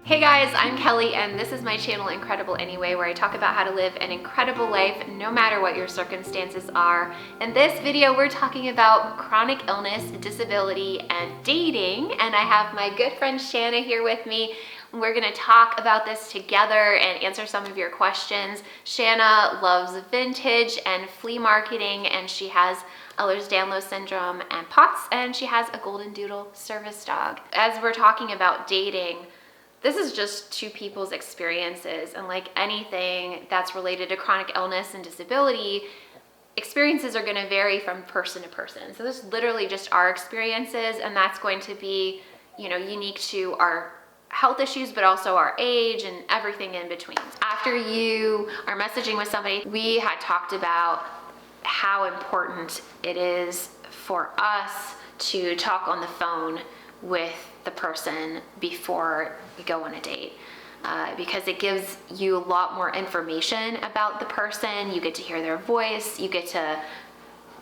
Hey guys, I'm Kelly and this is my channel Incredible Anyway, where I talk about how to live an incredible life no matter what your circumstances are. In this video we're talking about chronic illness, disability, and dating, and I have my good friend Shanna here with me. We're going to talk about this together and answer some of your questions. Shanna loves vintage and flea marketing, and she has Ehlers-Danlos syndrome and POTS, and she has a golden doodle service dog. As we're talking about dating, this is just two people's experiences, and like anything that's related to chronic illness and disability, experiences are going to vary from person to person. So this is literally just our experiences, and that's going to be, unique to our health issues, but also our age and everything in between. After you are messaging with somebody, we had talked about how important it is for us to talk on the phone with the person before you go on a date, because it gives you a lot more information about the person. You get to hear their voice, you get to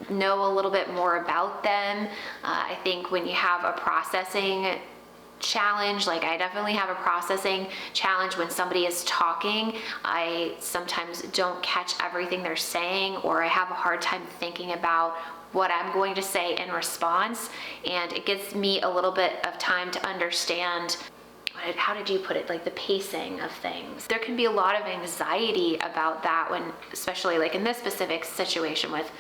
know a little bit more about them. I think when you have a processing challenge, like I definitely have a processing challenge when somebody is talking, I sometimes don't catch everything they're saying, or I have a hard time thinking about what I'm going to say in response, and it gives me a little bit of time to understand, how did you put it, like the pacing of things. There can be a lot of anxiety about that when, especially like in this specific situation with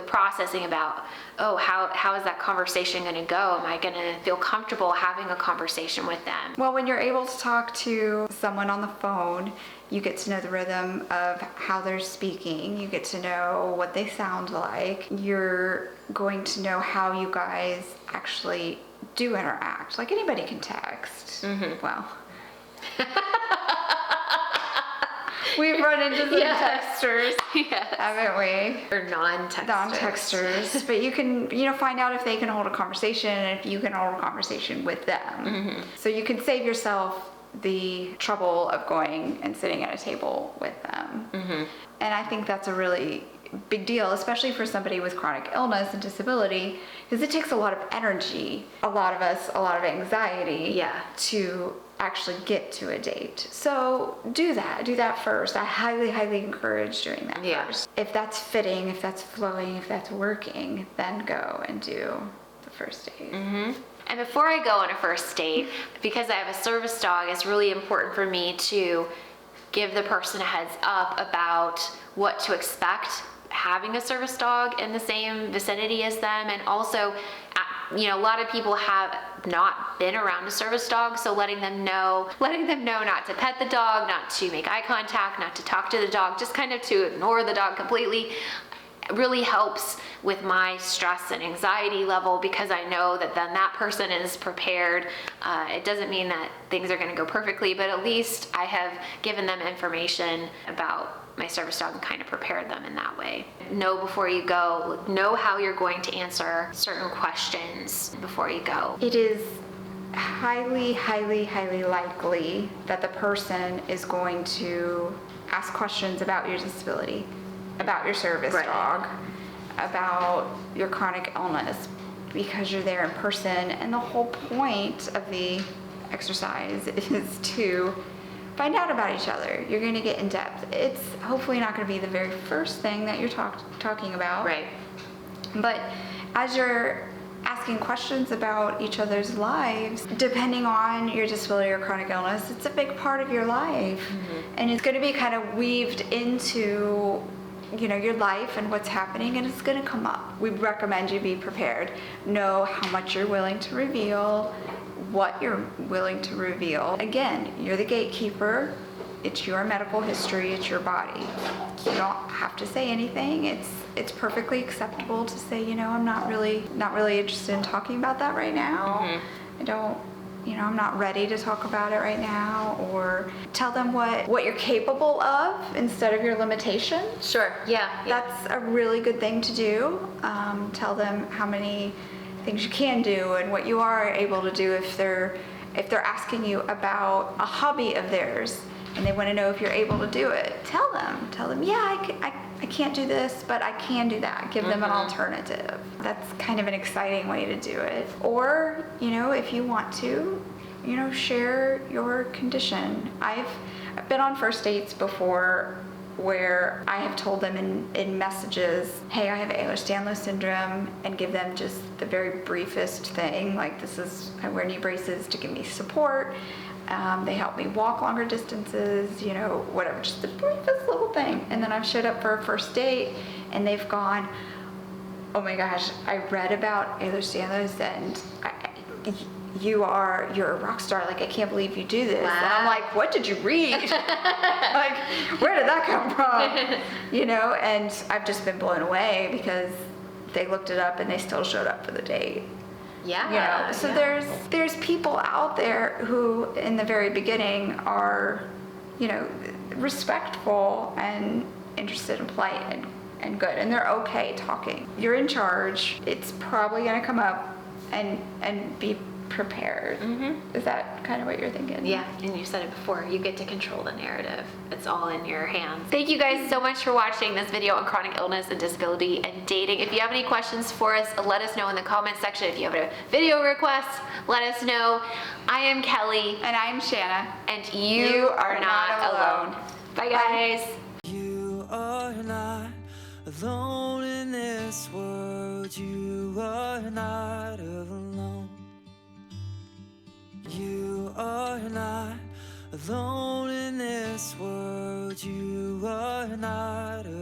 processing about, how is that conversation going to go? Am I going to feel comfortable having a conversation with them? Well, when you're able to talk to someone on the phone, you get to know the rhythm of how they're speaking. You get to know what they sound like. You're going to know how you guys actually do interact. Like anybody can text. Mm-hmm. Well, we've run into some texters, haven't we? Or non-texters. Non-texters. But you can, find out if they can hold a conversation and if you can hold a conversation with them. Mm-hmm. So you can save yourself the trouble of going and sitting at a table with them. Mm-hmm. And I think that's a really big deal, especially for somebody with chronic illness and disability, because it takes a lot of energy, a lot of anxiety to actually get to a date. So do that first. I highly encourage doing that first. If that's fitting, if that's flowing, if that's working, then go and do the first date. Mm-hmm. And before I go on a first date, because I have a service dog, it's really important for me to give the person a heads up about what to expect having a service dog in the same vicinity as them. And also, a lot of people have not been around a service dog, so letting them know not to pet the dog, not to make eye contact, not to talk to the dog, just kind of to ignore the dog completely, really helps with my stress and anxiety level, because I know that then that person is prepared. It doesn't mean that things are going to go perfectly, but at least I have given them information about my service dog and kind of prepared them in that way. Know before you go, know how you're going to answer certain questions before you go. It is highly likely that the person is going to ask questions about your disability, about your service dog, about your chronic illness, because you're there in person. And the whole point of the exercise is to find out about each other. You're going to get in depth. It's hopefully not going to be the very first thing that you're talking about. Right. But as you're asking questions about each other's lives, depending on your disability or chronic illness, it's a big part of your life. Mm-hmm. And it's going to be kind of weaved into your life and what's happening, and it's going to come up. We recommend you be prepared. Know how much you're willing to reveal, what you're willing to reveal. Again, you're the gatekeeper. It's your medical history. It's your body. You don't have to say anything. It's perfectly acceptable to say, I'm not really interested in talking about that right now. Mm-hmm. I'm not ready to talk about it right now. Or tell them what you're capable of instead of your limitations. Sure. Yeah. That's a really good thing to do. Tell them how many things you can do and what you are able to do. If they're asking you about a hobby of theirs and they want to know if you're able to do it, tell them, I can't do this, but I can do that. Give them an alternative. That's kind of an exciting way to do it. Or, if you want to, share your condition. I've been on first dates before where I have told them in messages, hey, I have Ehlers-Danlos syndrome, and give them just the very briefest thing, like I wear knee braces to give me support. They help me walk longer distances, whatever, just the briefest little thing. And then I've showed up for a first date and they've gone, oh my gosh, I read about Ehlers-Danlos and you're a rock star. Like, I can't believe you do this. Wow. And I'm like, what did you read? Like, where did that come from? And I've just been blown away because they looked it up and they still showed up for the date. Yeah. So there's people out there who in the very beginning are, respectful and interested and polite and good, and they're okay talking. You're in charge. It's probably going to come up, and be prepared. Mm-hmm. Is that kind of what you're thinking? Yeah, and you said it before, you get to control the narrative. It's all in your hands. Thank you guys so much for watching this video on chronic illness and disability and dating. If you have any questions for us, let us know in the comment section. If you have a video request, let us know. I am Kelly. And I'm Shanna. And you are not alone. Bye, guys. You are not alone in this world. You are not alone. You are not alone in this world. You are not alone.